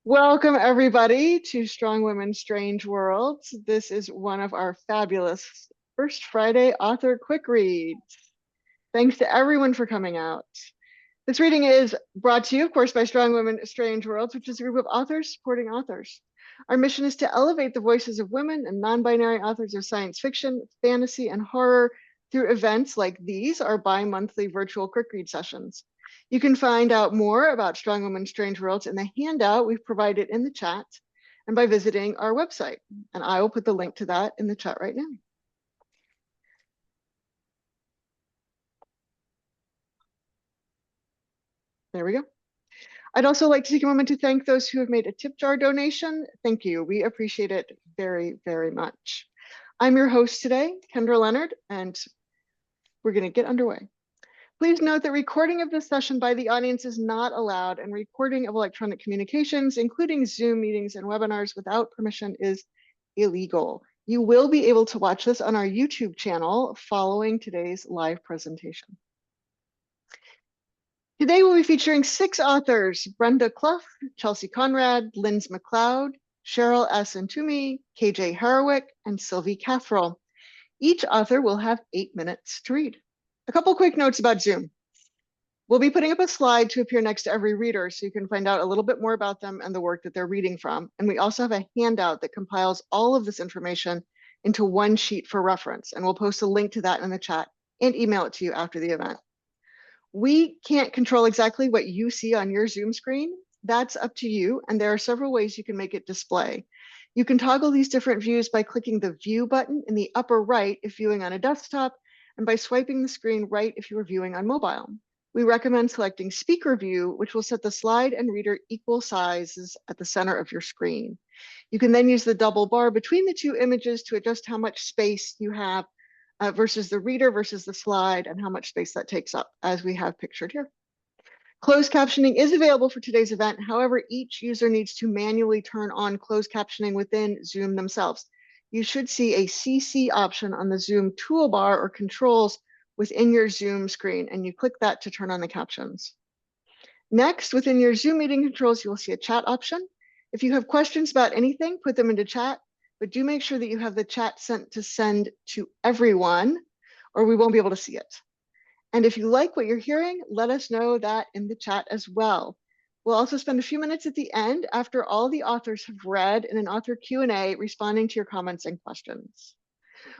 Welcome, everybody, to Strong Women, Strange Worlds. This is one of our fabulous First Friday author quick reads. Thanks to everyone for coming out. This reading is brought to you, of course, by Strong Women, Strange Worlds, which is a group of authors supporting authors. Our mission is to elevate the voices of women and non-binary authors of science fiction, fantasy, and horror through events like these, our bi-monthly virtual quick read sessions. You can find out more about Strong Women, Strange Worlds in the handout we've provided in the chat and by visiting our website. And I will put the link to that in the chat right now. There we go. I'd also like to take a moment to thank those who have made a tip jar donation. Thank you. We appreciate it very, very much. I'm your host today, Kendra Leonard, and we're going to get underway. Please note that recording of this session by the audience is not allowed, and recording of electronic communications, including Zoom meetings and webinars without permission, is illegal. You will be able to watch this on our YouTube channel following today's live presentation. Today we'll be featuring 6 authors: Brenda Clough, Chelsea Conrad, Lindz McLeod, Cheryl S. Ntumy, KJ Harrowick, and Sylvie Cathrall. Each author will have 8 minutes to read. A couple quick notes about Zoom. We'll be putting up a slide to appear next to every reader so you can find out a little bit more about them and the work that they're reading from. And we also have a handout that compiles all of this information into one sheet for reference. And we'll post a link to that in the chat and email it to you after the event. We can't control exactly what you see on your Zoom screen. That's up to you. And there are several ways you can make it display. You can toggle these different views by clicking the view button in the upper right if viewing on a desktop, and by swiping the screen right if you are viewing on mobile. We recommend selecting speaker view, which will set the slide and reader equal sizes at the center of your screen. You can then use the double bar between the two images to adjust how much space you have versus the reader versus the slide and how much space that takes up, as we have pictured here. Closed captioning is available for today's event. However, each user needs to manually turn on closed captioning within Zoom themselves. You should see a CC option on the Zoom toolbar or controls within your Zoom screen, and you click that to turn on the captions. Next, within your Zoom meeting controls, you will see a chat option. If you have questions about anything, put them into chat, but do make sure that you have the chat sent to send to everyone, or we won't be able to see it. And if you like what you're hearing, let us know that in the chat as well. We'll also spend a few minutes at the end after all the authors have read in an author Q&A responding to your comments and questions.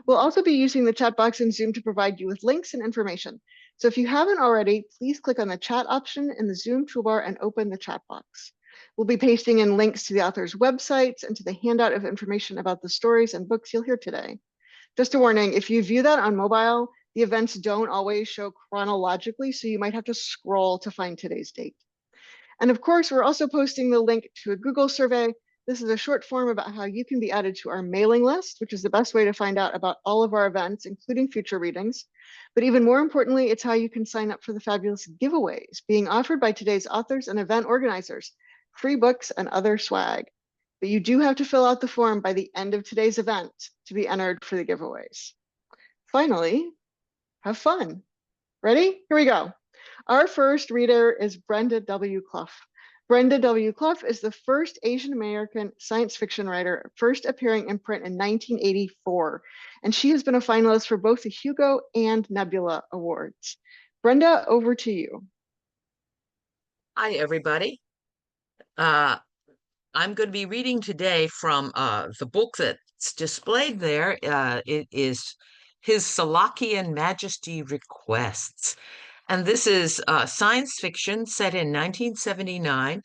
We'll also be using the chat box in Zoom to provide you with links and information. So if you haven't already, please click on the chat option in the Zoom toolbar and open the chat box. We'll be pasting in links to the authors' websites and to the handout of information about the stories and books you'll hear today. Just a warning, if you view that on mobile, the events don't always show chronologically, so you might have to scroll to find today's date. And of course, we're also posting the link to a Google survey. This is a short form about how you can be added to our mailing list, which is the best way to find out about all of our events, including future readings. But even more importantly, it's how you can sign up for the fabulous giveaways being offered by today's authors and event organizers, free books and other swag. But you do have to fill out the form by the end of today's event to be entered for the giveaways. Finally, have fun. Ready? Here we go. Our first reader is Brenda W. Clough. Brenda W. Clough is the first Asian American science fiction writer, first appearing in print in 1984, and she has been a finalist for both the Hugo and Nebula Awards. Brenda, over to you. Hi, everybody. I'm going to be reading today from the book that's displayed there. It is His Salakian Majesty Requests. And this is science fiction set in 1979,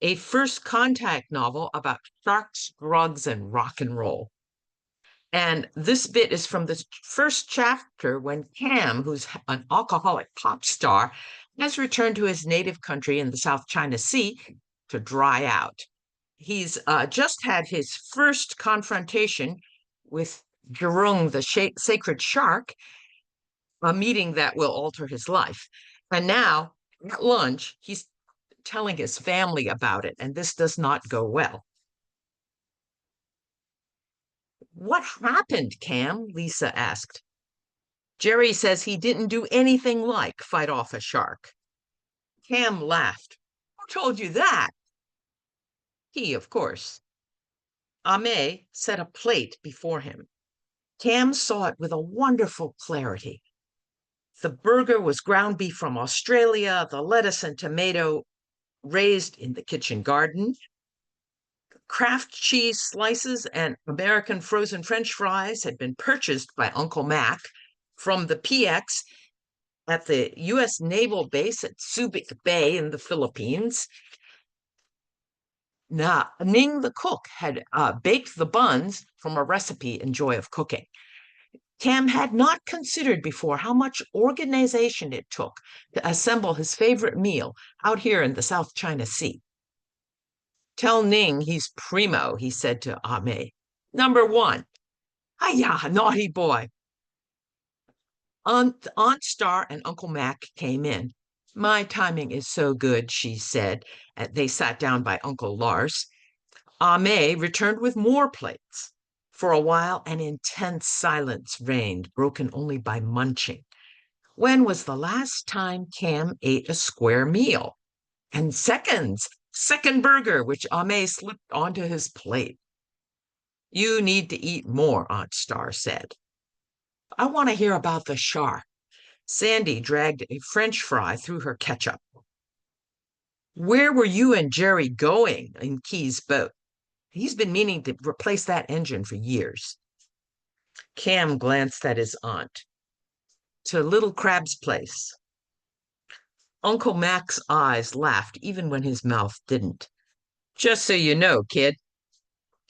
a first contact novel about sharks, drugs, and rock and roll. And this bit is from the first chapter when Cam, who's an alcoholic pop star, has returned to his native country in the South China Sea to dry out. He's just had his first confrontation with Jurung, the sacred shark, a meeting that will alter his life. And now at lunch, he's telling his family about it, and this does not go well. What happened, Cam? Lisa asked. Jerry says he didn't do anything like fight off a shark. Cam laughed. Who told you that? He, of course. Amaze set a plate before him. Cam saw it with a wonderful clarity. The burger was ground beef from Australia, the lettuce and tomato raised in the kitchen garden. Kraft cheese slices and American frozen French fries had been purchased by Uncle Mac from the PX at the U.S. Naval Base at Subic Bay in the Philippines. Now, Ning the cook had baked the buns from a recipe in Joy of Cooking. Cam had not considered before how much organization it took to assemble his favorite meal out here in the South China Sea. Tell Ning he's primo, he said to Amaze. Number one. Hiya, naughty boy. Aunt Star and Uncle Mac came in. My timing is so good, she said. They sat down by Uncle Lars. Amaze returned with more plates. For a while, an intense silence reigned, broken only by munching. When was the last time Cam ate a square meal? And second burger, which Amaze slipped onto his plate. You need to eat more, Aunt Star said. I want to hear about the shark. Sandy dragged a French fry through her ketchup. Where were you and Jerry going in Key's boat? He's been meaning to replace that engine for years. Cam glanced at his aunt. To Little Crab's place. Uncle Mac's eyes laughed even when his mouth didn't. Just so you know, kid,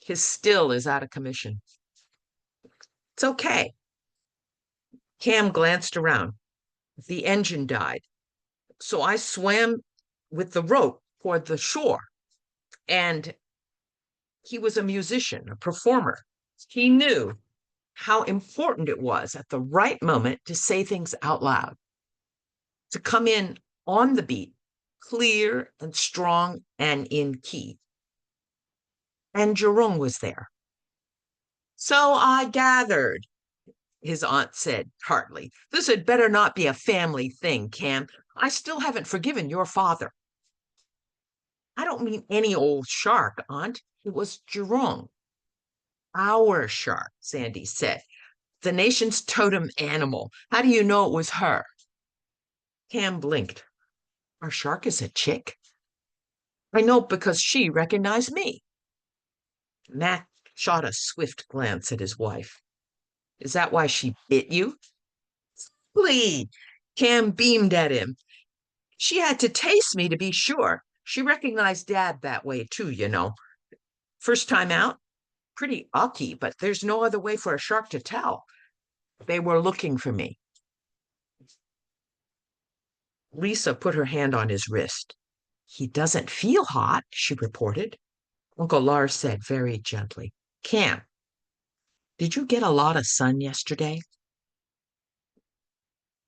his still is out of commission. It's okay. Cam glanced around. The engine died. So I swam with the rope toward the shore. And he was a musician, a performer. He knew how important it was at the right moment to say things out loud, to come in on the beat, clear and strong and in key. And Jerome was there. So I gathered, his aunt said tartly. This had better not be a family thing, Cam. I still haven't forgiven your father. I don't mean any old shark, Aunt. It was Jerome. Our shark, Sandy said. The nation's totem animal. How do you know it was her? Cam blinked. Our shark is a chick? I know because she recognized me. Mac shot a swift glance at his wife. Is that why she bit you? Please. Cam beamed at him. She had to taste me to be sure. She recognized Dad that way too, you know. First time out, pretty ucky, but there's no other way for a shark to tell. They were looking for me. Lisa put her hand on his wrist. He doesn't feel hot, she reported. Uncle Lars said very gently, Cam, did you get a lot of sun yesterday?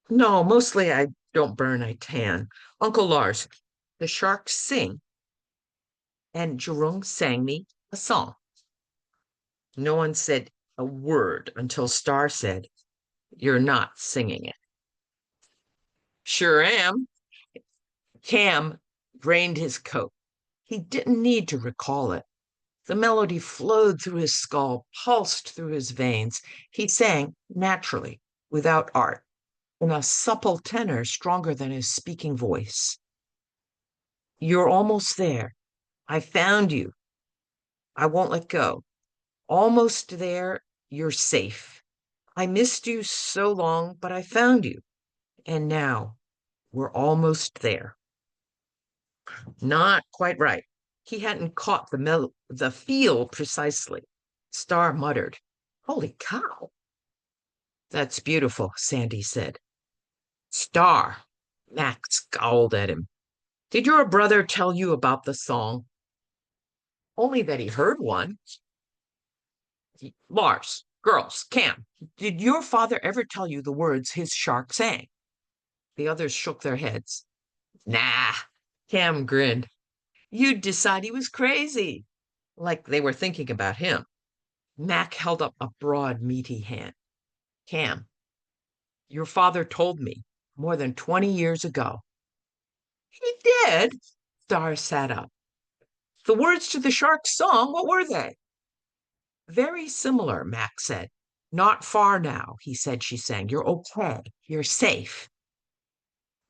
No, mostly I don't burn, I tan. Uncle Lars, the sharks sing. And Jerome sang me a song. No one said a word until Star said, You're not singing it. Sure am. Cam drained his coat. He didn't need to recall it. The melody flowed through his skull, pulsed through his veins. He sang naturally, without art, in a supple tenor stronger than his speaking voice. You're almost there. I found you. I won't let go. Almost there, you're safe. I missed you so long, but I found you. And now we're almost there. Not quite right. He hadn't caught the feel precisely. Star muttered, Holy cow. That's beautiful, Sandy said. Star, Mac scowled at him. Did your brother tell you about the song? Only that he heard one. Lars, girls, Cam, did your father ever tell you the words his shark sang? The others shook their heads. Nah, Cam grinned. You'd decide he was crazy, like they were thinking about him. Mac held up a broad, meaty hand. Cam, your father told me more than 20 years ago. He did? Star sat up. The words to the shark's song, what were they? Very similar, Mac said. Not far now, he said she sang. You're okay. You're safe.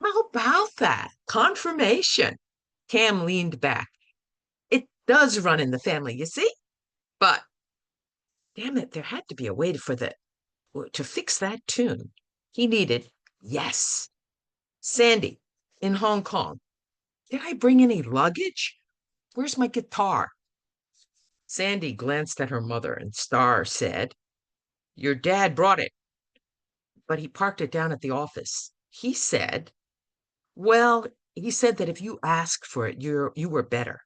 How about that? Confirmation. Cam leaned back. It does run in the family, you see? But damn it, there had to be a way to fix that tune. He needed yes. Sandy, in Hong Kong. Did I bring any luggage? Where's my guitar? Sandy glanced at her mother, and Star said, Your dad brought it, but he parked it down at the office. He said, Well, he said that if you asked for it, you were better.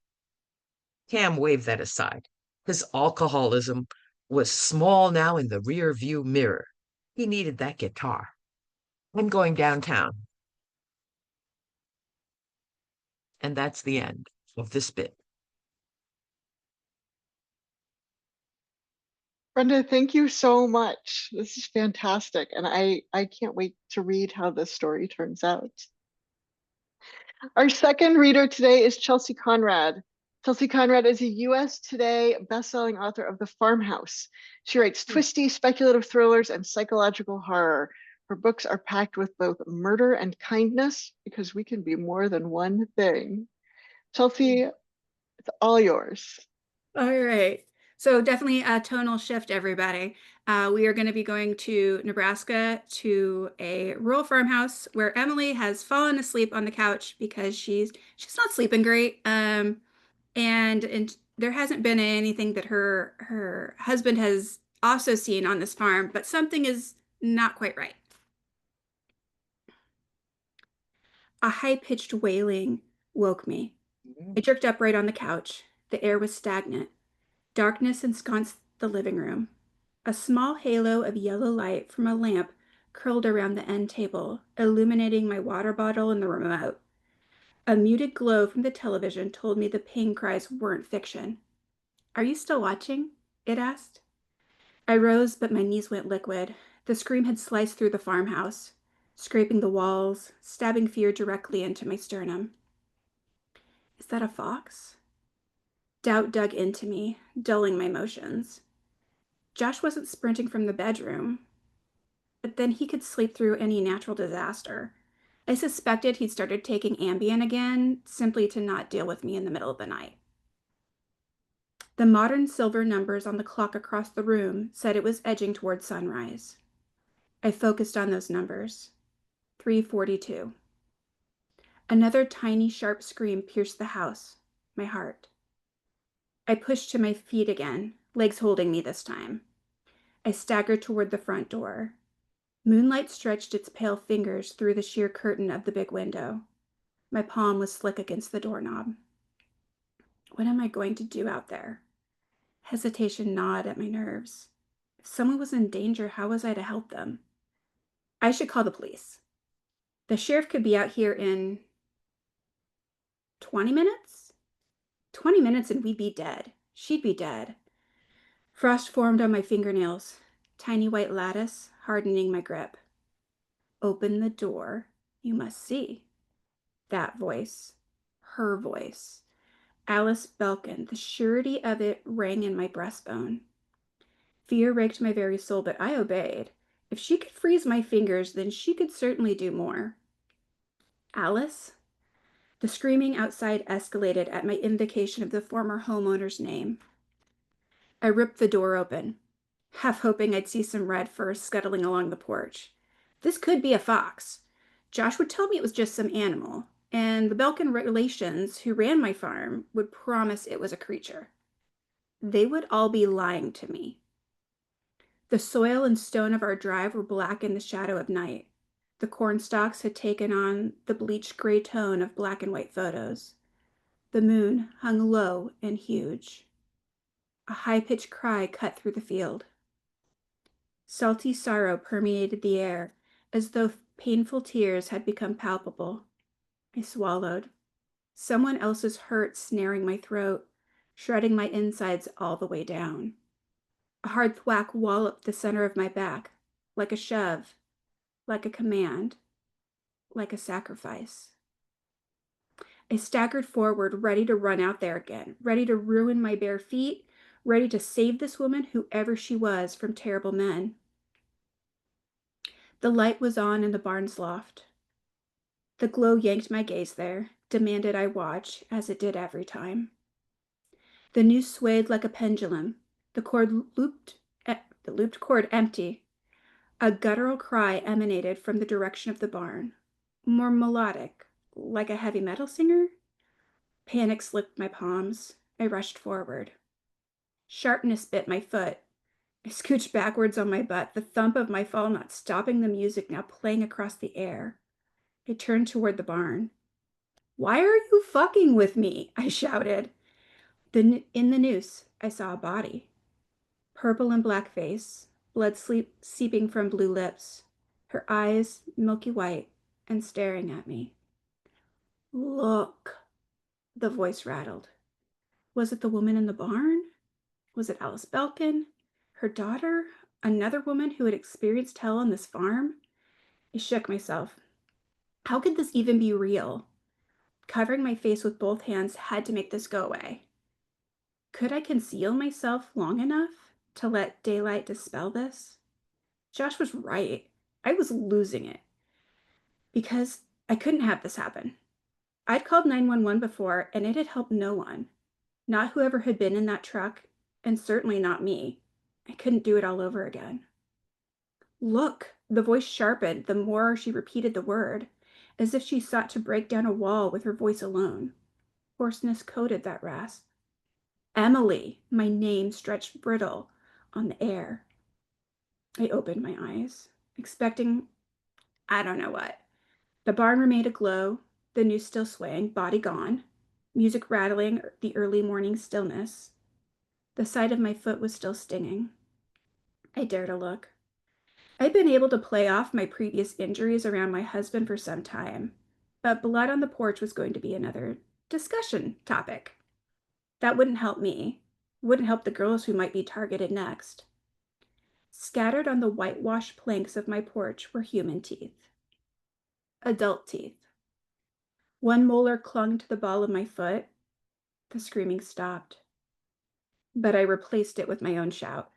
Cam waved that aside. His alcoholism was small now in the rear view mirror. He needed that guitar. I'm going downtown. And that's the end of this bit. Brenda, thank you so much. This is fantastic. And I can't wait to read how this story turns out. Our second reader today is Chelsea Conrad. Chelsea Conrad is a US Today bestselling author of The Farmhouse. She writes twisty, speculative thrillers and psychological horror. Her books are packed with both murder and kindness because we can be more than one thing. Chelsea, it's all yours. All right. So definitely a tonal shift, everybody. We are going to be going to Nebraska to a rural farmhouse where Emily has fallen asleep on the couch because she's not sleeping great. And there hasn't been anything that her husband has also seen on this farm, but something is not quite right. A high-pitched wailing woke me. I jerked upright on the couch. The air was stagnant. Darkness ensconced the living room. A small halo of yellow light from a lamp curled around the end table, illuminating my water bottle and the remote. A muted glow from the television told me the pain cries weren't fiction. Are you still watching? It asked. I rose, but my knees went liquid. The scream had sliced through the farmhouse, scraping the walls, stabbing fear directly into my sternum. Is that a fox? Doubt dug into me, dulling my motions. Josh wasn't sprinting from the bedroom, but then he could sleep through any natural disaster. I suspected he'd started taking Ambien again, simply to not deal with me in the middle of the night. The modern silver numbers on the clock across the room said it was edging toward sunrise. I focused on those numbers. 3:42. Another tiny, sharp scream pierced the house, my heart. I pushed to my feet again, legs holding me this time. I staggered toward the front door. Moonlight stretched its pale fingers through the sheer curtain of the big window. My palm was slick against the doorknob. What am I going to do out there? Hesitation gnawed at my nerves. If someone was in danger, how was I to help them? I should call the police. The sheriff could be out here in 20 minutes? 20 minutes and we'd be dead. She'd be dead. Frost formed on my fingernails, tiny white lattice hardening my grip. Open the door, you must see. That voice, her voice. Alice Belkin, the surety of it rang in my breastbone. Fear raked my very soul, but I obeyed. If she could freeze my fingers, then she could certainly do more. Alice? The screaming outside escalated at my invocation of the former homeowner's name. I ripped the door open, half hoping I'd see some red fur scuttling along the porch. This could be a fox. Josh would tell me it was just some animal, and the Belkin relations who ran my farm would promise it was a creature. They would all be lying to me. The soil and stone of our drive were black in the shadow of night. The corn stalks had taken on the bleached gray tone of black and white photos. The moon hung low and huge. A high-pitched cry cut through the field. Salty sorrow permeated the air, as though painful tears had become palpable. I swallowed. Someone else's hurt snaring my throat, shredding my insides all the way down. A hard thwack walloped the center of my back, like a shove, like a command, like a sacrifice. I staggered forward, ready to run out there again, ready to ruin my bare feet, ready to save this woman, whoever she was, from terrible men. The light was on in the barn's loft. The glow yanked my gaze there, demanded I watch, as it did every time. The noose swayed like a pendulum, the looped cord empty. A guttural cry emanated from the direction of the barn, more melodic, like a heavy metal singer. Panic slipped my palms. I rushed forward. Sharpness bit my foot. I scooched backwards on my butt, the thump of my fall not stopping the music now playing across the air. I turned toward the barn. "Why are you fucking with me?" I shouted. In the noose, I saw a body. Purple and black face, blood seeping from blue lips, her eyes milky white and staring at me. "Look," the voice rattled. Was it the woman in the barn? Was it Alice Belkin? Her daughter? Another woman who had experienced hell on this farm? I shook myself. How could this even be real? Covering my face with both hands had to make this go away. Could I conceal myself long enough to let daylight dispel this? Josh was right. I was losing it. Because I couldn't have this happen. I'd called 911 before, and it had helped no one. Not whoever had been in that truck, and certainly not me. I couldn't do it all over again. "Look," the voice sharpened the more she repeated the word, as if she sought to break down a wall with her voice alone. Hoarseness coated that rasp. "Emily," my name stretched brittle on the air. I opened my eyes, expecting I don't know what. The barn remained aglow, the noose still swaying, body gone, music rattling the early morning stillness. The side of my foot was still stinging. I dared to look. I'd been able to play off my previous injuries around my husband for some time, but blood on the porch was going to be another discussion topic. That wouldn't help me, wouldn't help the girls who might be targeted next. Scattered on the whitewashed planks of my porch were human teeth. Adult teeth. One molar clung to the ball of my foot. The screaming stopped. But I replaced it with my own shout.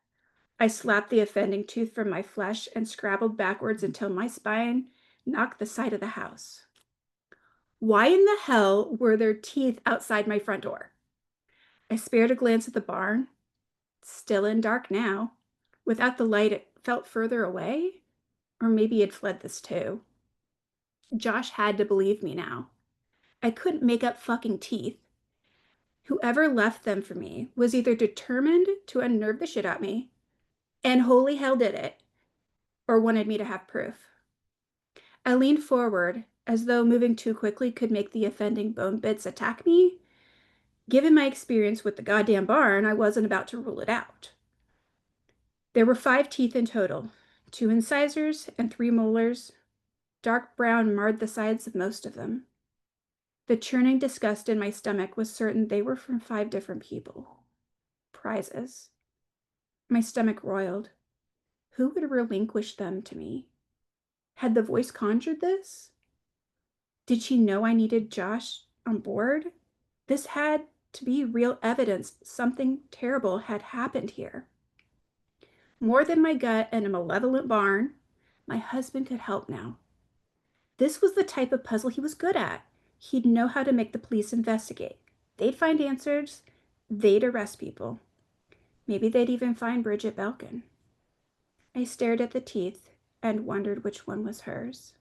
I slapped the offending tooth from my flesh and scrabbled backwards until my spine knocked the side of the house. Why in the hell were there teeth outside my front door? I spared a glance at the barn. Still in dark now. Without the light, it felt further away. Or maybe it fled this too. Josh had to believe me now. I couldn't make up fucking teeth. Whoever left them for me was either determined to unnerve the shit out of me, and holy hell did it, or wanted me to have proof. I leaned forward, as though moving too quickly could make the offending bone bits attack me. Given my experience with the goddamn barn, I wasn't about to rule it out. There were 5 teeth in total, 2 incisors and 3 molars. Dark brown marred the sides of most of them. The churning disgust in my stomach was certain they were from 5 different people. Prizes. My stomach roiled. Who would relinquish them to me? Had the voice conjured this? Did she know I needed Josh on board? This had to be real evidence something terrible had happened here. More than my gut and a malevolent barn, my husband could help now. This was the type of puzzle he was good at. He'd know how to make the police investigate. They'd find answers. They'd arrest people. Maybe they'd even find Bridget Belkin. I stared at the teeth and wondered which one was hers.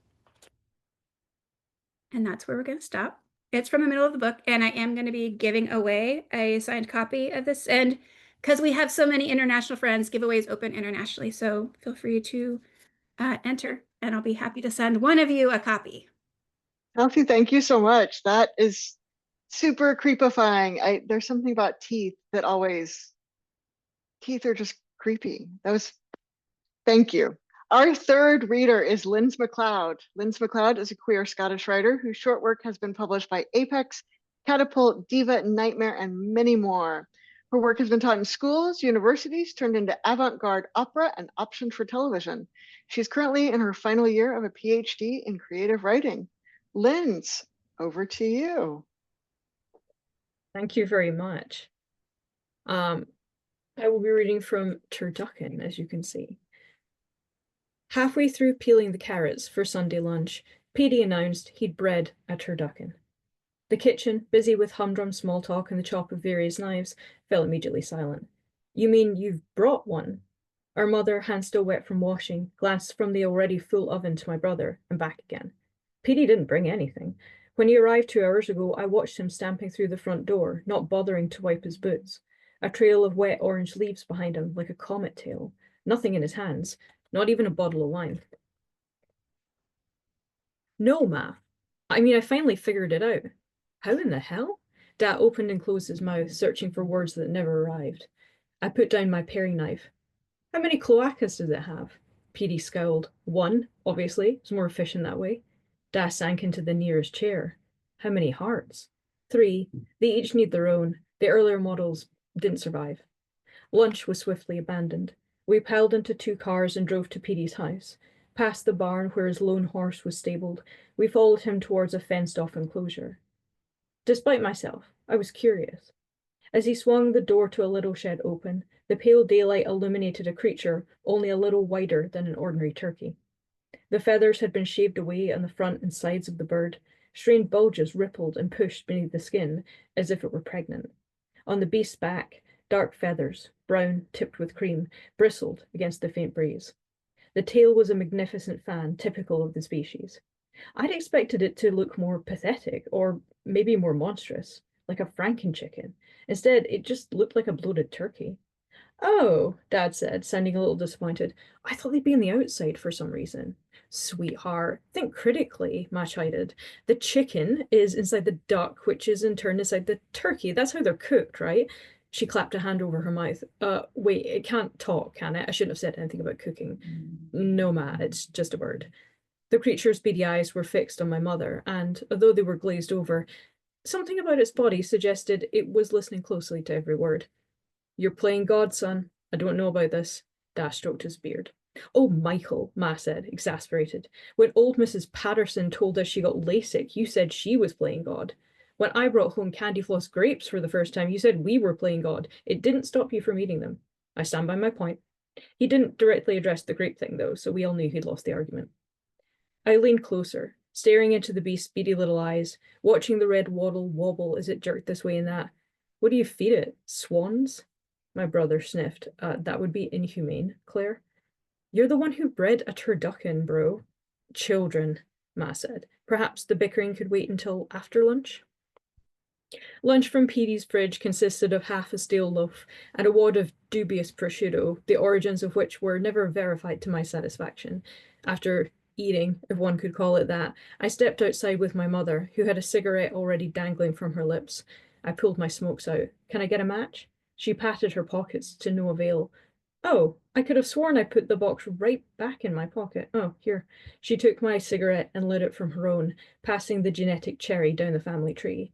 And that's where we're going to stop. It's from the middle of the book, and I am going to be giving away a signed copy of this. And because we have so many international friends, giveaways open internationally. So feel free to enter, and I'll be happy to send one of you a copy. Kelsey, thank you so much. That is super creepifying. There's something about teeth that teeth are just creepy. Thank you. Our third reader is Lindz McLeod. Lindz McLeod is a queer Scottish writer whose short work has been published by Apex, Catapult, Diva, Nightmare, and many more. Her work has been taught in schools, universities, turned into avant-garde opera, and optioned for television. She's currently in her final year of a PhD in creative writing. Lindz, over to you. Thank you very much. I will be reading from Turducken, as you can see. Halfway through peeling the carrots for Sunday lunch, Petey announced he'd bred a turducken. The kitchen, busy with humdrum small talk and the chop of various knives, fell immediately silent. You mean you've brought one? Our mother, hand still wet from washing, glanced from the already full oven to my brother and back again. Petey didn't bring anything. When he arrived 2 hours ago, I watched him stamping through the front door, not bothering to wipe his boots. A trail of wet orange leaves behind him, like a comet tail. Nothing in his hands, not even a bottle of wine. No, Ma. I mean, I finally figured it out. How in the hell? Dad opened and closed his mouth, searching for words that never arrived. I put down my paring knife. How many cloacas does it have? Petey scowled. 1, obviously. It's more efficient that way. Dad sank into the nearest chair. How many hearts? 3. They each need their own. The earlier models didn't survive. Lunch was swiftly abandoned. We piled into 2 cars and drove to Petey's house. Past the barn where his lone horse was stabled, we followed him towards a fenced-off enclosure. Despite myself, I was curious. As he swung the door to a little shed open, the pale daylight illuminated a creature only a little wider than an ordinary turkey. The feathers had been shaved away on the front and sides of the bird. Strange bulges rippled and pushed beneath the skin as if it were pregnant. On the beast's back, dark feathers, brown, tipped with cream, bristled against the faint breeze. The tail was a magnificent fan, typical of the species. I'd expected it to look more pathetic, or maybe more monstrous, like a Franken-chicken. Instead, it just looked like a bloated turkey. Oh, Dad said, sounding a little disappointed. I thought they'd be on the outside for some reason. Sweetheart, think critically, Ma chided. The chicken is inside the duck, which is in turn inside the turkey. That's how they're cooked, right? She clapped a hand over her mouth. Wait, it can't talk, can it? I shouldn't have said anything about cooking. No, Ma, it's just a bird. The creature's beady eyes were fixed on my mother, and, although they were glazed over, something about its body suggested it was listening closely to every word. You're playing God, son. I don't know about this. Dash stroked his beard. Oh, Michael, Ma said, exasperated. When old Mrs. Patterson told us she got LASIK, you said she was playing God. When I brought home candy floss grapes for the first time, you said we were playing God. It didn't stop you from eating them. I stand by my point. He didn't directly address the grape thing, though, so we all knew he'd lost the argument. I leaned closer, staring into the beast's beady little eyes, watching the red waddle wobble as it jerked this way and that. What do you feed it? Swans? My brother sniffed. That would be inhumane, Claire. You're the one who bred a turducken, bro. Children, Ma said. Perhaps the bickering could wait until after lunch? Lunch from Petey's fridge consisted of half a stale loaf and a wad of dubious prosciutto, the origins of which were never verified to my satisfaction. After eating, if one could call it that, I stepped outside with my mother, who had a cigarette already dangling from her lips. I pulled my smokes out. Can I get a match? She patted her pockets to no avail. Oh, I could have sworn I put the box right back in my pocket. Oh, here. She took my cigarette and lit it from her own, passing the genetic cherry down the family tree.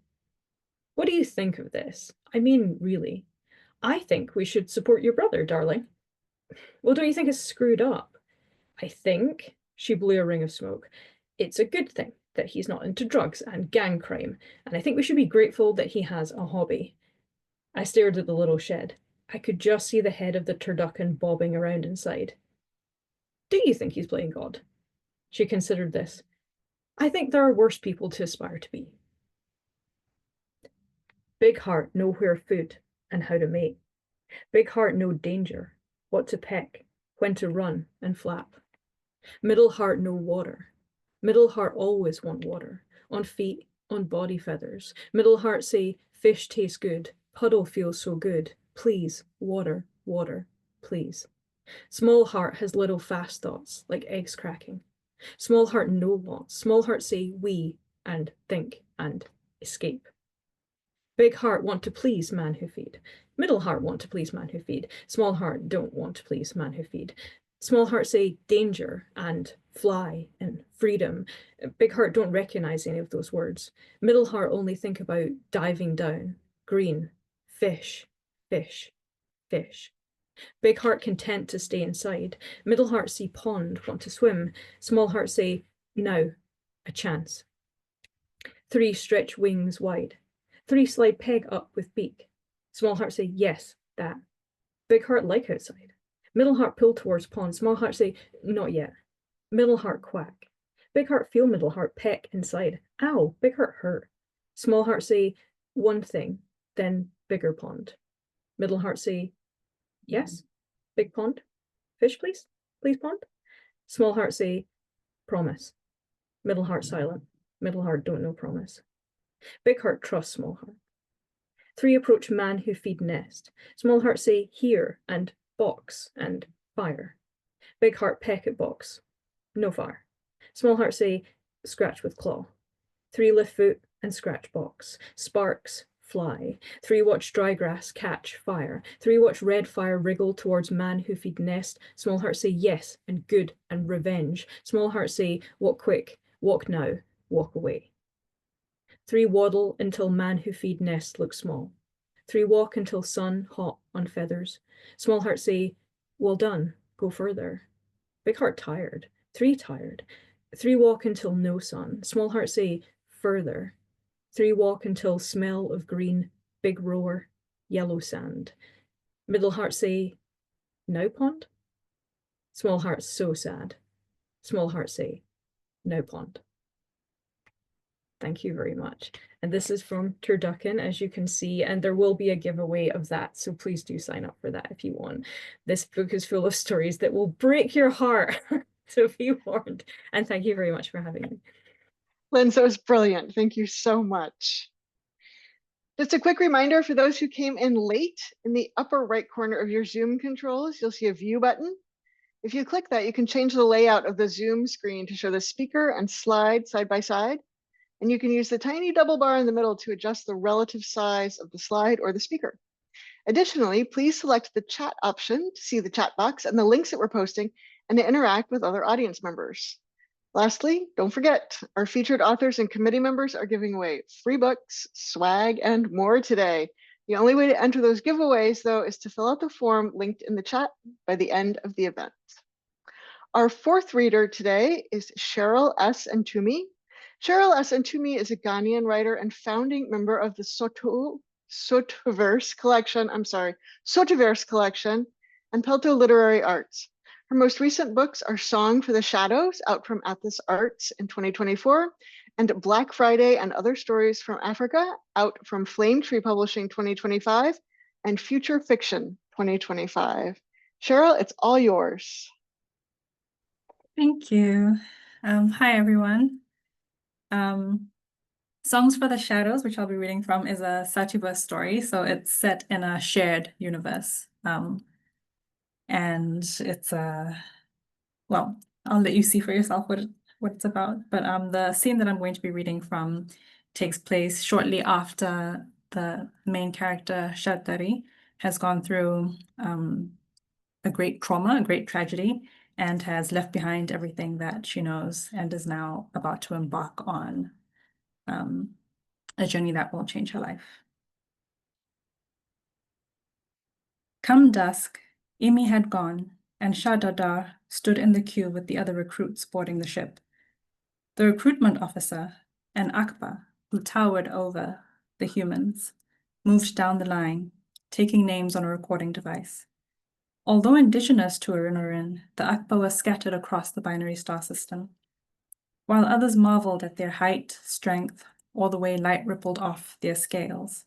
What do you think of this? I mean, really. I think we should support your brother, darling. Well, don't you think it's screwed up? I think, she blew a ring of smoke, it's a good thing that he's not into drugs and gang crime, and I think we should be grateful that he has a hobby. I stared at the little shed. I could just see the head of the turducken bobbing around inside. Do you think he's playing God? She considered this. I think there are worse people to aspire to be. Big heart know where food and how to mate. Big heart know danger, what to peck, when to run and flap. Middle heart know water. Middle heart always want water, on feet, on body feathers. Middle heart say, fish tastes good, puddle feels so good, please, water, water, please. Small heart has little fast thoughts, like eggs cracking. Small heart know lots. Small heart say we, and think, and escape. Big heart want to please man who feed. Middle heart want to please man who feed. Small heart don't want to please man who feed. Small heart say danger and fly and freedom. Big heart don't recognize any of those words. Middle heart only think about diving down, green, fish, fish, fish. Big heart content to stay inside. Middle heart see pond, want to swim. Small heart say, now, a chance. 3 stretch wings wide. 3 slide peg up with beak. Small heart say, yes, that. Big heart like outside. Middle heart pull towards pond. Small heart say, not yet. Middle heart quack. Big heart feel middle heart peck inside. Ow, big heart hurt. Small heart say, one thing, then bigger pond. Middle heart say, yes, big pond. Fish, please. Please, pond. Small heart say, promise. Middle heart silent. Middle heart don't know promise. Big heart trust small heart. 3 approach man who feed nest. Small heart say, here, and box, and fire. Big heart peck at box. No fire. Small heart say, scratch with claw. 3 lift foot and scratch box. Sparks fly. 3 watch dry grass catch fire. 3 watch red fire wriggle towards man who feed nest. Small heart say, yes, and good, and revenge. Small heart say, walk quick, walk now, walk away. 3 waddle until man who feed nest looks small. 3 walk until sun hot on feathers. Small heart say, well done, go further. Big heart tired. 3 tired. 3 walk until no sun. Small heart say, further. 3 walk until smell of green. Big roar, yellow sand. Middle heart say, now pond? Small heart so sad. Small heart say, now pond. Thank you very much. And this is from Turducken, as you can see, and there will be a giveaway of that, so please do sign up for that if you want. This book is full of stories that will break your heart, so be warned. And thank you very much for having me. Lynn, that was brilliant. Thank you so much. Just a quick reminder for those who came in late, in the upper right corner of your Zoom controls, you'll see a view button. If you click that, you can change the layout of the Zoom screen to show the speaker and slide side by side. And you can use the tiny double bar in the middle to adjust the relative size of the slide or the speaker. Additionally, please select the chat option to see the chat box and the links that we're posting and to interact with other audience members. Lastly, don't forget, our featured authors and committee members are giving away free books, swag, and more today. The only way to enter those giveaways, though, is to fill out the form linked in the chat by the end of the event. Our 4th reader today is Cheryl S. Ntumy. Cheryl S. Ntumy is a Ghanaian writer and founding member of the Sotoverse collection and Pelto Literary Arts. Her most recent books are Song for the Shadows, out from Athos Arts in 2024, and Black Friday and Other Stories from Africa, out from Flame Tree Publishing 2025, and Future Fiction 2025. Cheryl, it's all yours. Thank you. Hi, everyone. Songs for the Shadows, which I'll be reading from, is a Satyavas story. So it's set in a shared universe. And it's well, I'll let you see for yourself what it's about. But the scene that I'm going to be reading from takes place shortly after the main character, Shatari, has gone through a great trauma, a great tragedy, and has left behind everything that she knows and is now about to embark on a journey that will change her life. Come dusk, Amy had gone, and Shah Dadar stood in the queue with the other recruits boarding the ship. The recruitment officer, an Akbar, who towered over the humans, moved down the line, taking names on a recording device. Although indigenous to Arinurin, the Akbar was scattered across the binary star system. While others marveled at their height, strength, or the way light rippled off their scales,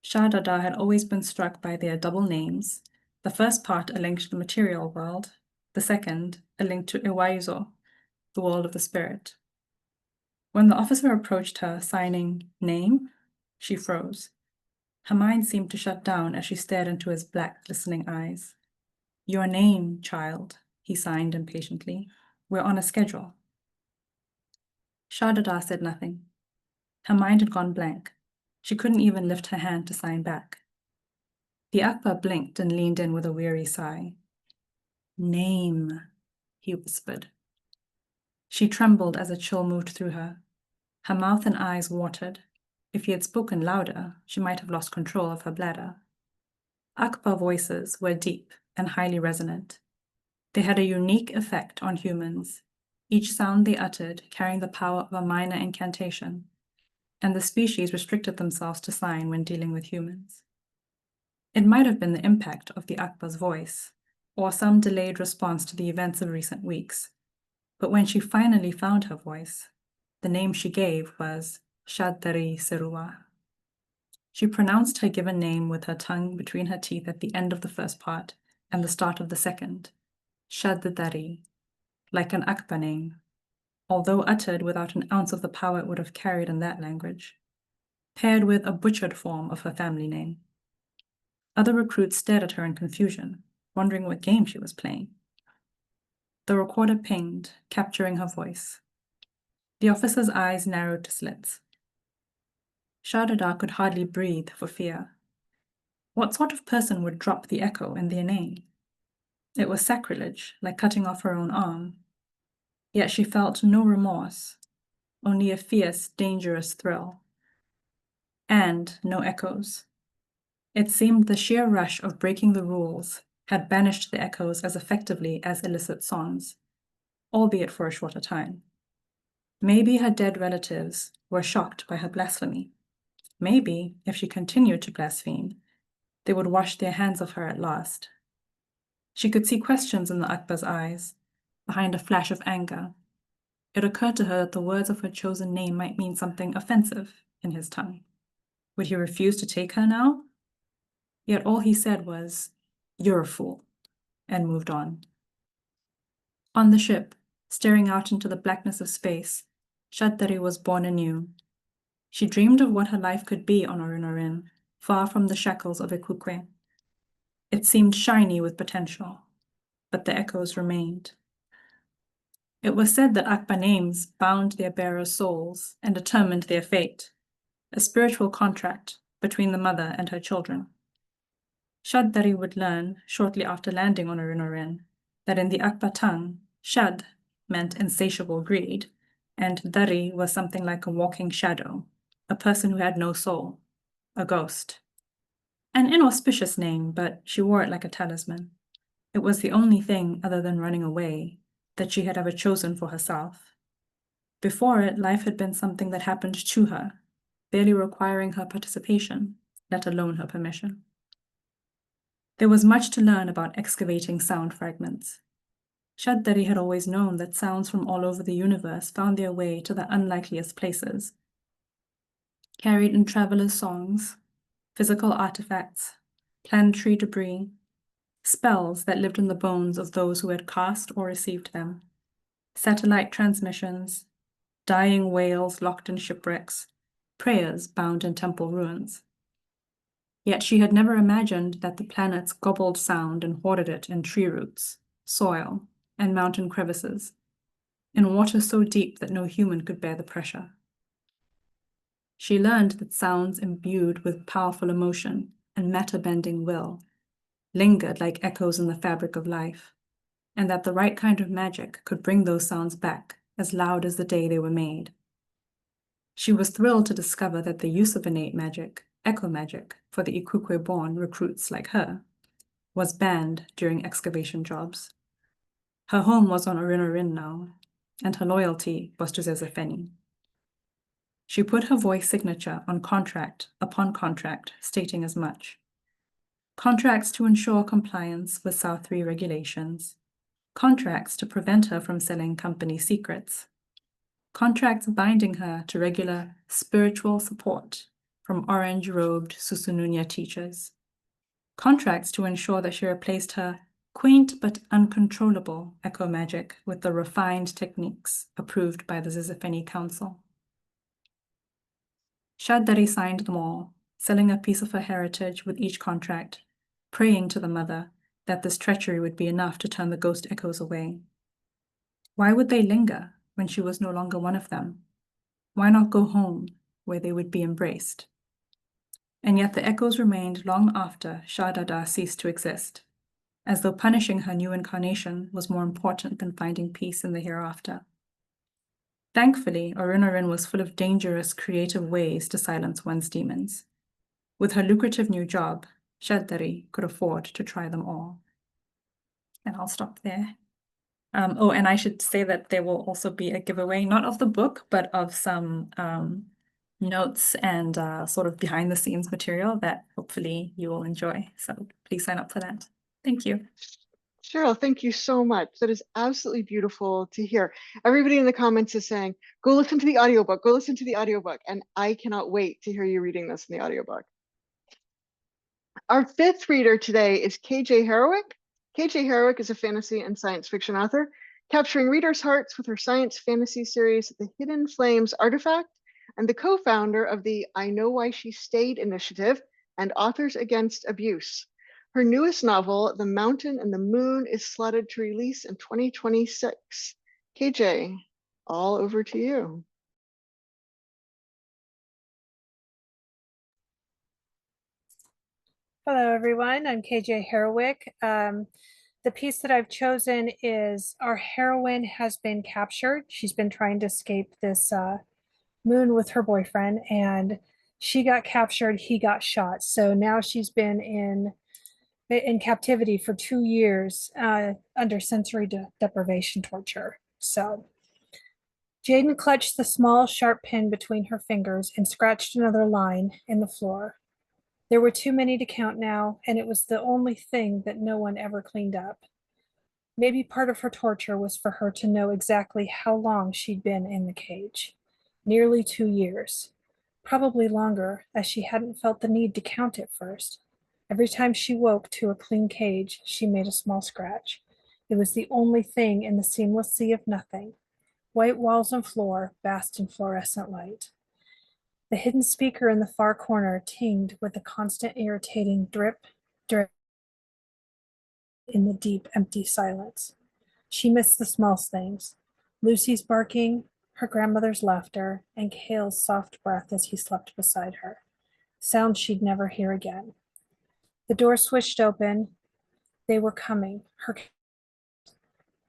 Shah Dadar had always been struck by their double names, the first part a link to the material world, the second a link to Iwaizo, the world of the spirit. When the officer approached her, signing name, she froze. Her mind seemed to shut down as she stared into his black, glistening eyes. Your name, child, he signed impatiently. We're on a schedule. Shah Dadar said nothing. Her mind had gone blank. She couldn't even lift her hand to sign back. The Akbar blinked and leaned in with a weary sigh. Name, he whispered. She trembled as a chill moved through her. Her mouth and eyes watered. If he had spoken louder, she might have lost control of her bladder. Akbar voices were deep and highly resonant. They had a unique effect on humans, each sound they uttered carrying the power of a minor incantation. and the species restricted themselves to sign when dealing with humans. It might have been the impact of the Akba's voice, or some delayed response to the events of recent weeks, but when she finally found her voice, the name she gave was Shaddari Serua. She pronounced her given name with her tongue between her teeth at the end of the first part and the start of the second, Shaddari, like an Akba name, although uttered without an ounce of the power it would have carried in that language, paired with a butchered form of her family name. Other recruits stared at her in confusion, wondering what game she was playing. The recorder pinged, capturing her voice. The officer's eyes narrowed to slits. Shadada could hardly breathe for fear. What sort of person would drop the echo in their name? It was sacrilege, like cutting off her own arm. Yet she felt no remorse, only a fierce, dangerous thrill. And no echoes. It seemed the sheer rush of breaking the rules had banished the echoes as effectively as illicit songs, albeit for a shorter time. Maybe her dead relatives were shocked by her blasphemy. Maybe, if she continued to blaspheme, they would wash their hands of her at last. She could see questions in the Akba's eyes, behind a flash of anger. It occurred to her that the words of her chosen name might mean something offensive in his tongue. Would he refuse to take her now? Yet all he said was, "You're a fool," and moved on. On the ship, staring out into the blackness of space, Shaddari was born anew. She dreamed of what her life could be on Orinorin, far from the shackles of Ikuque. It seemed shiny with potential, but the echoes remained. It was said that Akba names bound their bearers' souls and determined their fate, a spiritual contract between the mother and her children. Shaddari would learn, shortly after landing on Orinorin, that in the Akba tongue, Shad meant insatiable greed, and Dari was something like a walking shadow, a person who had no soul, a ghost. An inauspicious name, but she wore it like a talisman. It was the only thing, other than running away, that she had ever chosen for herself. Before it, life had been something that happened to her, barely requiring her participation, let alone her permission. There was much to learn about excavating sound fragments. Shaddari had always known that sounds from all over the universe found their way to the unlikeliest places. Carried in travelers' songs, physical artifacts, planetary debris, spells that lived in the bones of those who had cast or received them, satellite transmissions, dying whales locked in shipwrecks, prayers bound in temple ruins. Yet she had never imagined that the planets gobbled sound and hoarded it in tree roots, soil, and mountain crevices, in water so deep that no human could bear the pressure. She learned that sounds imbued with powerful emotion and matter-bending will lingered like echoes in the fabric of life, and that the right kind of magic could bring those sounds back as loud as the day they were made. She was thrilled to discover that the use of innate magic, echo magic, for the Ikuque-born recruits like her, was banned during excavation jobs. Her home was on Orinorin now, and her loyalty was to Zezefeni. She put her voice signature on contract upon contract, stating as much. Contracts to ensure compliance with South 3 regulations, contracts to prevent her from selling company secrets, contracts binding her to regular spiritual support from orange-robed Susununya teachers, contracts to ensure that she replaced her quaint but uncontrollable echo magic with the refined techniques approved by the Zizefeni Council. Shaddari signed them all, selling a piece of her heritage with each contract, praying to the mother that this treachery would be enough to turn the ghost echoes away. Why would they linger when she was no longer one of them? Why not go home, where they would be embraced? And yet the echoes remained long after Shaddada ceased to exist, as though punishing her new incarnation was more important than finding peace in the hereafter. Thankfully, Orinorin was full of dangerous, creative ways to silence one's demons. With her lucrative new job, Shaddari could afford to try them all. And I'll stop there. Oh, and I should say that there will also be a giveaway, not of the book, but of some notes and sort of behind the scenes material that hopefully you will enjoy. So please sign up for that. Thank you. Cheryl, thank you so much. That is absolutely beautiful to hear. Everybody in the comments is saying, go listen to the audiobook, go listen to the audiobook. And I cannot wait to hear you reading this in the audiobook. Our fifth reader today is KJ Harrowick. KJ Harrowick is a fantasy and science fiction author, capturing readers' hearts with her science fantasy series, The Hidden Flames Artifact, and the co-founder of the I Know Why She Stayed initiative and Authors Against Abuse. Her newest novel, The Mountain and the Moon, is slotted to release in 2026. KJ, all over to you. Hello, everyone. I'm KJ Harrowick. The piece that I've chosen is our heroine has been captured. She's been trying to escape this moon with her boyfriend, and she got captured. He got shot. So now she's been in captivity for 2 years under sensory deprivation torture. So Jaden clutched the small, sharp pin between her fingers and scratched another line in the floor. There were too many to count now, and it was the only thing that no one ever cleaned up. Maybe part of her torture was for her to know exactly how long she'd been in the cage. Nearly 2 years. Probably longer, as she hadn't felt the need to count it first. Every time she woke to a clean cage, she made a small scratch. It was the only thing in the seamless sea of nothing. White walls and floor basked in fluorescent light. The hidden speaker in the far corner tinged with a constant irritating drip, drip in the deep, empty silence. She missed the small things. Lucy's barking, her grandmother's laughter, and Cale's soft breath as he slept beside her. Sounds she'd never hear again. The door swished open. They were coming.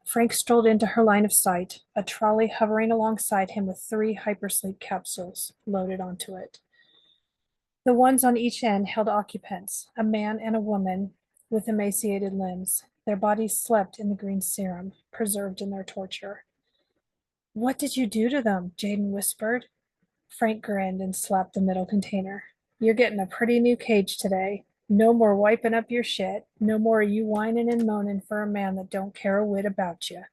Frank strolled into her line of sight, a trolley hovering alongside him with 3 hypersleep capsules loaded onto it. The ones on each end held occupants, a man and a woman with emaciated limbs. Their bodies slept in the green serum, preserved in their torture. "What did you do to them?" Jaden whispered. Frank grinned and slapped the middle container. "You're getting a pretty new cage today. No more wiping up your shit. No more you whining and moaning for a man that don't care a whit about you."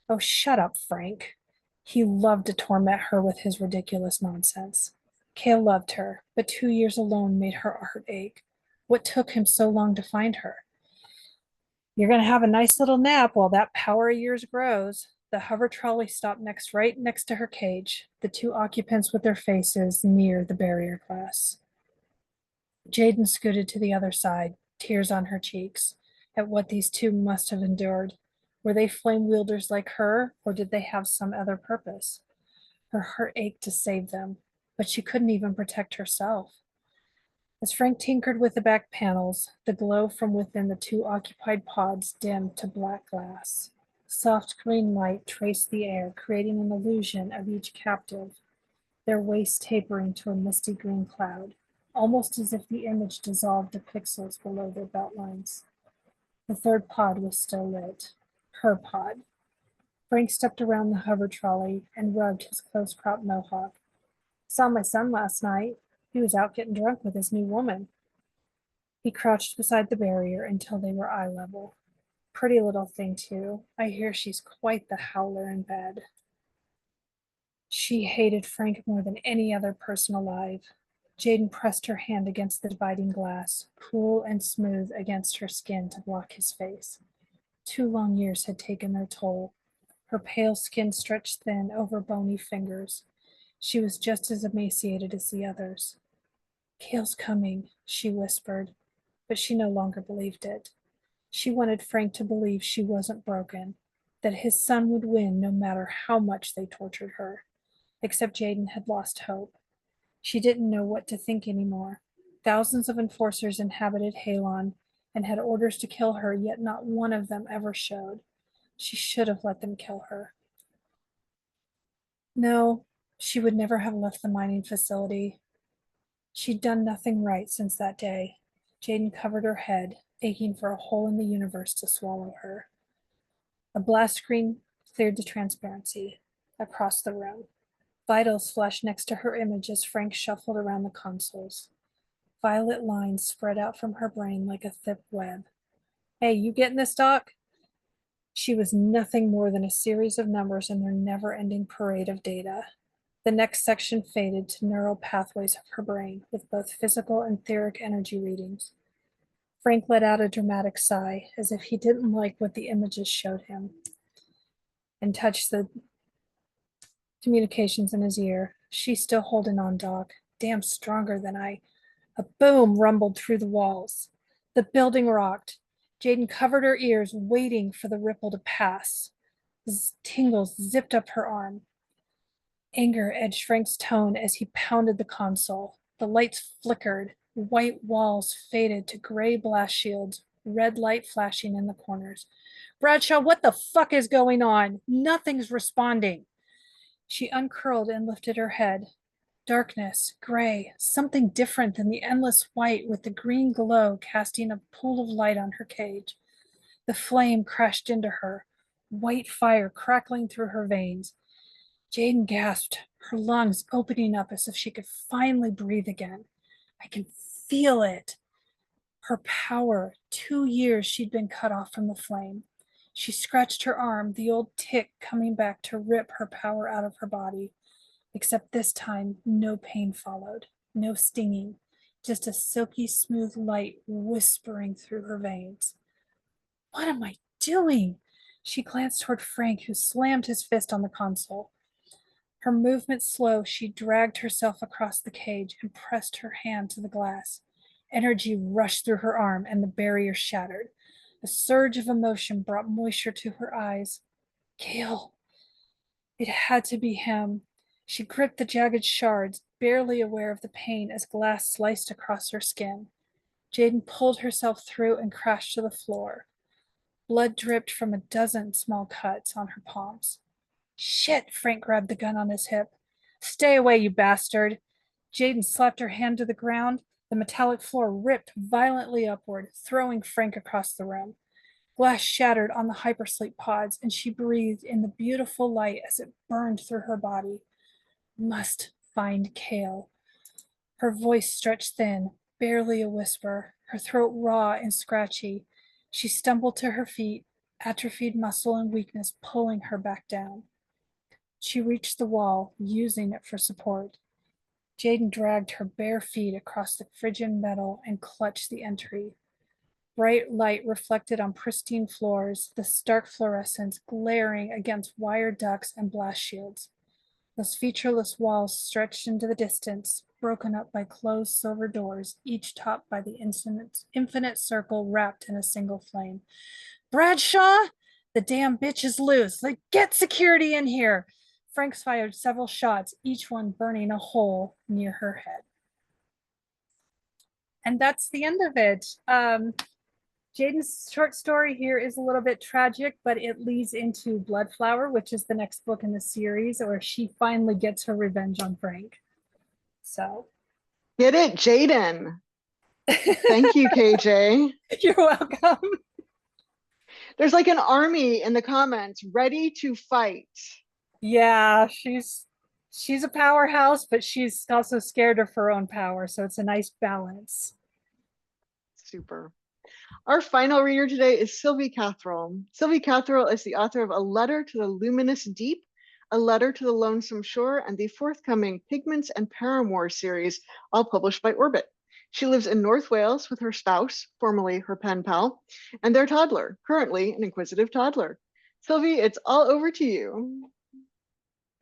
Oh, shut up, Frank. He loved to torment her with his ridiculous nonsense. Cale loved her, but 2 years alone made her heart ache. What took him so long to find her? "You're going to have a nice little nap while that power of yours grows." The hover trolley stopped right next to her cage, the 2 occupants with their faces near the barrier glass. Jaden scooted to the other side, tears on her cheeks, at what these 2 must have endured. Were they flame wielders like her, or did they have some other purpose? Her heart ached to save them, but she couldn't even protect herself. As Frank tinkered with the back panels, the glow from within the 2 occupied pods dimmed to black glass. Soft green light traced the air, creating an illusion of each captive, their waist tapering to a misty green cloud, almost as if the image dissolved to pixels below their belt lines. The 3rd pod was still lit. Her pod. Frank stepped around the hover trolley and rubbed his close-cropped mohawk. "Saw my son last night. He was out getting drunk with his new woman." He crouched beside the barrier until they were eye level. "Pretty little thing, too. I hear she's quite the howler in bed." She hated Frank more than any other person alive. Jaden pressed her hand against the dividing glass, cool and smooth against her skin to block his face. 2 long years had taken their toll. Her pale skin stretched thin over bony fingers. She was just as emaciated as the others. "Cale's coming," she whispered, but she no longer believed it. She wanted Frank to believe she wasn't broken, that his son would win no matter how much they tortured her. Except Jaden had lost hope. She didn't know what to think anymore. Thousands of enforcers inhabited Halon and had orders to kill her, yet not one of them ever showed. She should have let them kill her. No, she would never have left the mining facility. She'd done nothing right since that day. Jaden covered her head, aching for a hole in the universe to swallow her. A blast screen cleared the transparency across the room. Vitals flashed next to her image as Frank shuffled around the consoles. Violet lines spread out from her brain like a thick web. Hey, you getting this, Doc? She was nothing more than a series of numbers in their never-ending parade of data. The next section faded to neural pathways of her brain, with both physical and etheric energy readings. Frank let out a dramatic sigh, as if he didn't like what the images showed him, and touched the communications in his ear. She's still holding on, Doc. Damn stronger than I. A boom rumbled through the walls. The building rocked. Jaden covered her ears, waiting for the ripple to pass. Tingles zipped up her arm. Anger edged Frank's tone as he pounded the console. The lights flickered. White walls faded to gray blast shields, red light flashing in the corners. Bradshaw, what the fuck is going on? Nothing's responding. She uncurled and lifted her head. Darkness, gray, something different than the endless white with the green glow casting a pool of light on her cage. The flame crashed into her, white fire crackling through her veins. Jaden gasped, her lungs opening up as if she could finally breathe again. I can feel it. Her power, 2 years she'd been cut off from the flame. She scratched her arm, the old tick coming back to rip her power out of her body. Except this time, no pain followed, no stinging, just a silky smooth light whispering through her veins. What am I doing? She glanced toward Frank, who slammed his fist on the console. Her movement slow, she dragged herself across the cage and pressed her hand to the glass. Energy rushed through her arm and the barrier shattered. A surge of emotion brought moisture to her eyes. Gale. It had to be him. She gripped the jagged shards, barely aware of the pain as glass sliced across her skin. Jaden pulled herself through and crashed to the floor. Blood dripped from a dozen small cuts on her palms. Shit, Frank grabbed the gun on his hip. Stay away, you bastard. Jaden slapped her hand to the ground. The metallic floor ripped violently upward, throwing Frank across the room. Glass shattered on the hypersleep pods, and she breathed in the beautiful light as it burned through her body. Must find Cale. Her voice stretched thin, barely a whisper, her throat raw and scratchy. She stumbled to her feet, atrophied muscle and weakness pulling her back down. She reached the wall, using it for support. Jaden dragged her bare feet across the frigid metal and clutched the entry. Bright light reflected on pristine floors, the stark fluorescence glaring against wire ducts and blast shields. Those featureless walls stretched into the distance, broken up by closed silver doors, each topped by the infinite circle wrapped in a single flame. Bradshaw! The damn bitch is loose. Like, get security in here. Franks fired several shots, each one burning a hole near her head. And that's the end of it. Jaden's short story here is a little bit tragic, but it leads into Bloodflower, which is the next book in the series, where she finally gets her revenge on Frank. So. Get it, Jaden. Thank you, KJ. You're welcome. There's like an army in the comments ready to fight. Yeah, she's a powerhouse, but she's also scared of her own power. So it's a nice balance. Super. Our final reader today is Sylvie Cathrall. Sylvie Cathrall is the author of A Letter to the Luminous Deep, A Letter to the Lonesome Shore, and the forthcoming Pigments and Paramour series, all published by Orbit. She lives in North Wales with her spouse, formerly her pen pal, and their toddler, currently an inquisitive toddler. Sylvie, it's all over to you.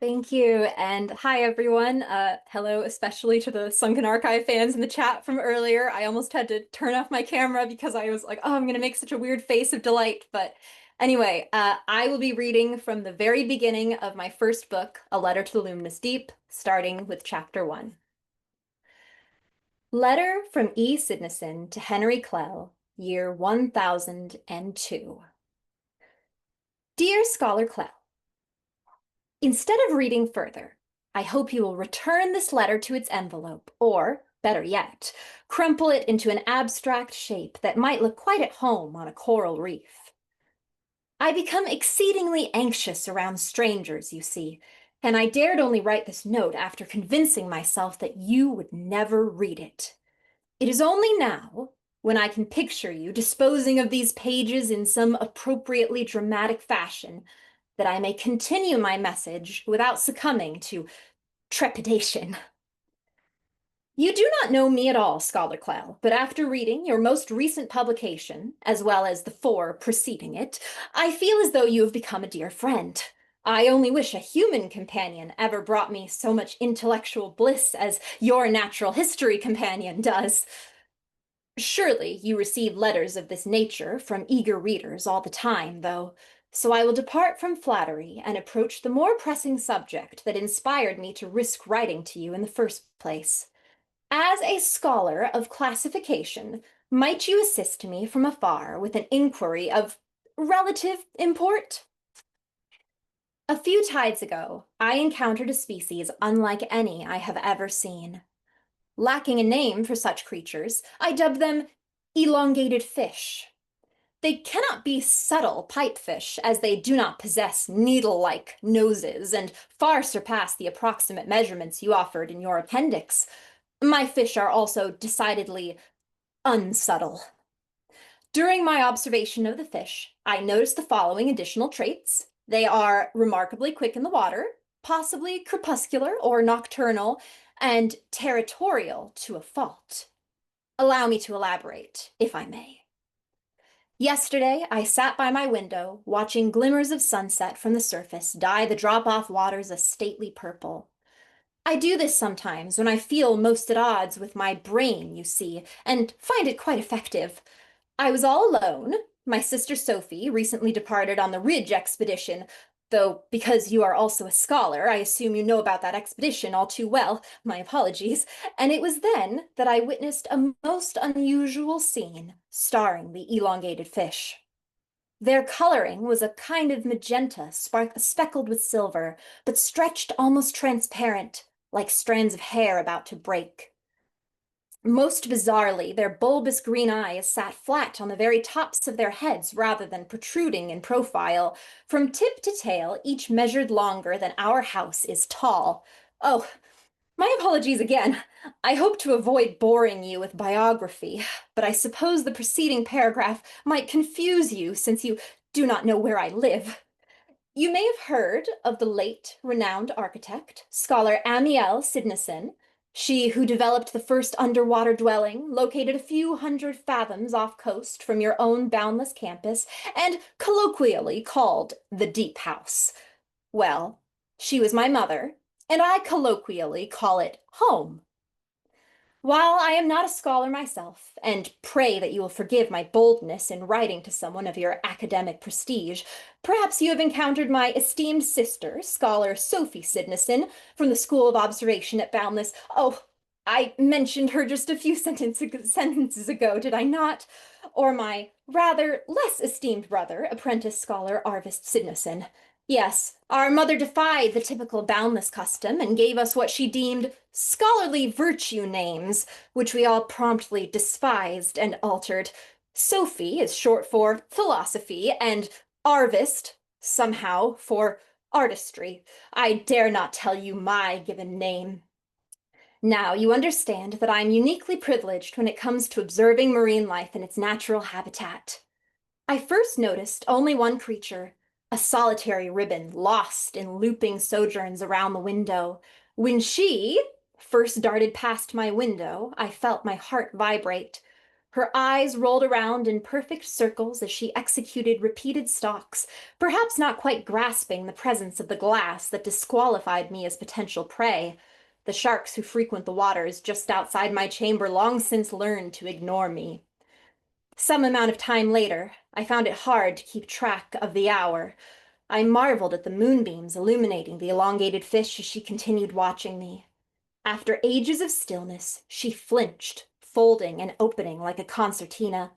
Thank you, and hi everyone. Hello, especially to the Sunken Archive fans in the chat from earlier. I almost had to turn off my camera because I was like, oh, I'm gonna make such a weird face of delight. But anyway, I will be reading from the very beginning of my first book, A Letter to the Luminous Deep, starting with chapter 1. Letter from E. Sidneson to Henry Clough, year 1002. Dear Scholar Clough, instead of reading further, I hope you will return this letter to its envelope, or, better yet, crumple it into an abstract shape that might look quite at home on a coral reef. I become exceedingly anxious around strangers, you see, and I dared only write this note after convincing myself that you would never read it. It is only now, when I can picture you disposing of these pages in some appropriately dramatic fashion, that I may continue my message without succumbing to trepidation. You do not know me at all, Scholar Clough, but after reading your most recent publication, as well as the 4 preceding it, I feel as though you have become a dear friend. I only wish a human companion ever brought me so much intellectual bliss as your natural history companion does. Surely you receive letters of this nature from eager readers all the time, though, so I will depart from flattery and approach the more pressing subject that inspired me to risk writing to you in the first place. As a scholar of classification, might you assist me from afar with an inquiry of relative import? A few tides ago, I encountered a species unlike any I have ever seen. Lacking a name for such creatures, I dubbed them elongated fish. They cannot be subtle pipefish, as they do not possess needle-like noses and far surpass the approximate measurements you offered in your appendix. My fish are also decidedly unsubtle. During my observation of the fish, I noticed the following additional traits. They are remarkably quick in the water, possibly crepuscular or nocturnal, and territorial to a fault. Allow me to elaborate, if I may. Yesterday, I sat by my window, watching glimmers of sunset from the surface dye the drop-off waters a stately purple. I do this sometimes when I feel most at odds with my brain, you see, and find it quite effective. I was all alone. My sister Sophie recently departed on the Ridge expedition, though because you are also a scholar, I assume you know about that expedition all too well. My apologies. And it was then that I witnessed a most unusual scene starring the elongated fish. Their coloring was a kind of magenta speckled with silver, but stretched almost transparent, like strands of hair about to break. Most bizarrely, their bulbous green eyes sat flat on the very tops of their heads rather than protruding in profile. From tip to tail, each measured longer than our house is tall. Oh, my apologies again. I hope to avoid boring you with biography, but I suppose the preceding paragraph might confuse you since you do not know where I live. You may have heard of the late renowned architect, scholar Amiel Sidnison, she who developed the first underwater dwelling, located a few hundred fathoms off coast from your own boundless campus, and colloquially called the Deep House. Well, she was my mother, and I colloquially call it home. While I am not a scholar myself, and pray that you will forgive my boldness in writing to someone of your academic prestige, perhaps you have encountered my esteemed sister, scholar Sophie Sidnison, from the School of Observation at Boundless. Oh, I mentioned her just a few sentences ago, did I not? Or my rather less esteemed brother, apprentice scholar Arvist Sidnison. Yes, our mother defied the typical Boundless custom and gave us what she deemed scholarly virtue names, which we all promptly despised and altered. Sophie is short for philosophy, and Arvist, somehow, for artistry. I dare not tell you my given name. Now you understand that I am uniquely privileged when it comes to observing marine life in its natural habitat. I first noticed only one creature, a solitary ribbon lost in looping sojourns around the window. When she first darted past my window, I felt my heart vibrate. Her eyes rolled around in perfect circles as she executed repeated stalks, perhaps not quite grasping the presence of the glass that disqualified me as potential prey. The sharks who frequent the waters just outside my chamber long since learned to ignore me. Some amount of time later, I found it hard to keep track of the hour. I marveled at the moonbeams illuminating the elongated fish as she continued watching me. After ages of stillness, she flinched, folding and opening like a concertina.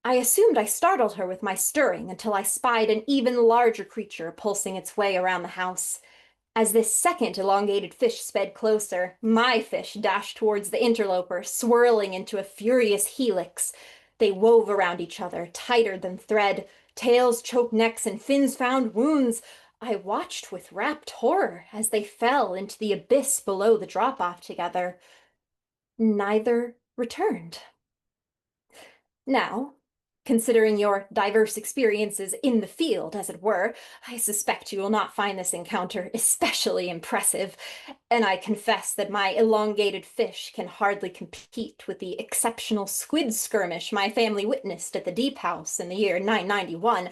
I assumed I startled her with my stirring until I spied an even larger creature pulsing its way around the house. As this second elongated fish sped closer, my fish dashed towards the interloper, swirling into a furious helix. They wove around each other, tighter than thread. Tails choked necks and fins found wounds. I watched with rapt horror as they fell into the abyss below the drop-off together. Neither returned. Now, considering your diverse experiences in the field, as it were, I suspect you will not find this encounter especially impressive, and I confess that my elongated fish can hardly compete with the exceptional squid skirmish my family witnessed at the Deep House in the year 991,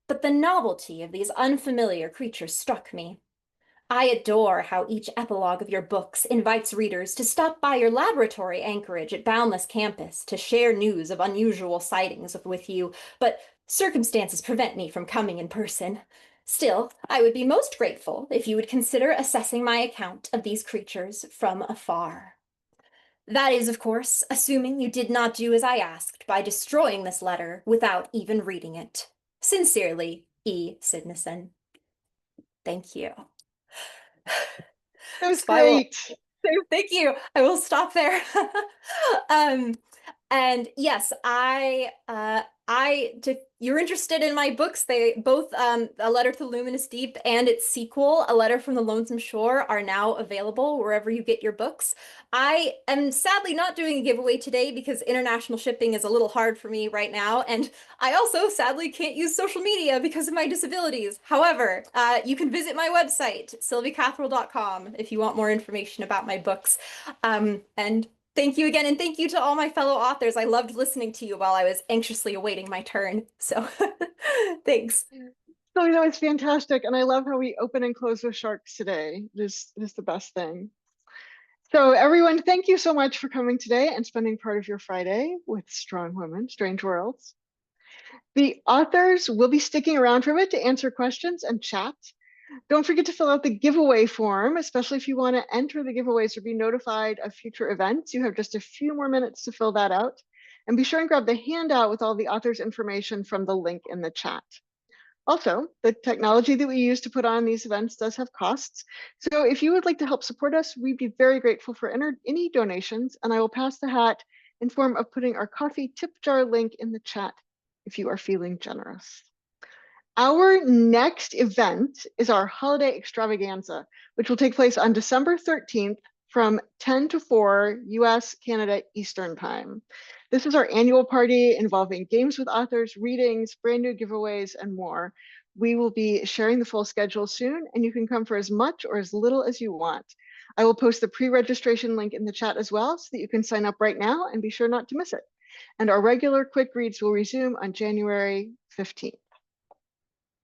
but the novelty of these unfamiliar creatures struck me. I adore how each epilogue of your books invites readers to stop by your laboratory anchorage at Boundless Campus to share news of unusual sightings with you, but circumstances prevent me from coming in person. Still, I would be most grateful if you would consider assessing my account of these creatures from afar. That is, of course, assuming you did not do as I asked by destroying this letter without even reading it. Sincerely, E. Sidneson. Thank you. That was So I will- great. Thank you. I will stop there. And yes, if you're interested in my books, they both A Letter to the Luminous Deep and its sequel, A Letter from the Lonesome Shore, are now available wherever you get your books. I am sadly not doing a giveaway today because international shipping is a little hard for me right now, and I also sadly can't use social media because of my disabilities. However, you can visit my website, sylviecathrall.com, if you want more information about my books. And thank you again, and thank you to all my fellow authors. I loved listening to you while I was anxiously awaiting my turn. So thanks. So that was fantastic. And I love how we open and close with sharks today. This is the best thing. So everyone, thank you so much for coming today and spending part of your Friday with Strong Women, Strange Worlds. The authors will be sticking around for a bit to answer questions and chat. Don't forget to fill out the giveaway form, especially if you want to enter the giveaways or be notified of future events. You have just a few more minutes to fill that out. And be sure and grab the handout with all the authors' information from the link in the chat. Also, the technology that we use to put on these events does have costs. So if you would like to help support us, we'd be very grateful for any donations. And I will pass the hat in form of putting our coffee tip jar link in the chat if you are feeling generous. Our next event is our holiday extravaganza, which will take place on December 13th from 10 to 4 US, Canada, Eastern Time. This is our annual party involving games with authors, readings, brand new giveaways, and more. We will be sharing the full schedule soon, and you can come for as much or as little as you want. I will post the pre-registration link in the chat as well so that you can sign up right now and be sure not to miss it. And our regular quick reads will resume on January 15th.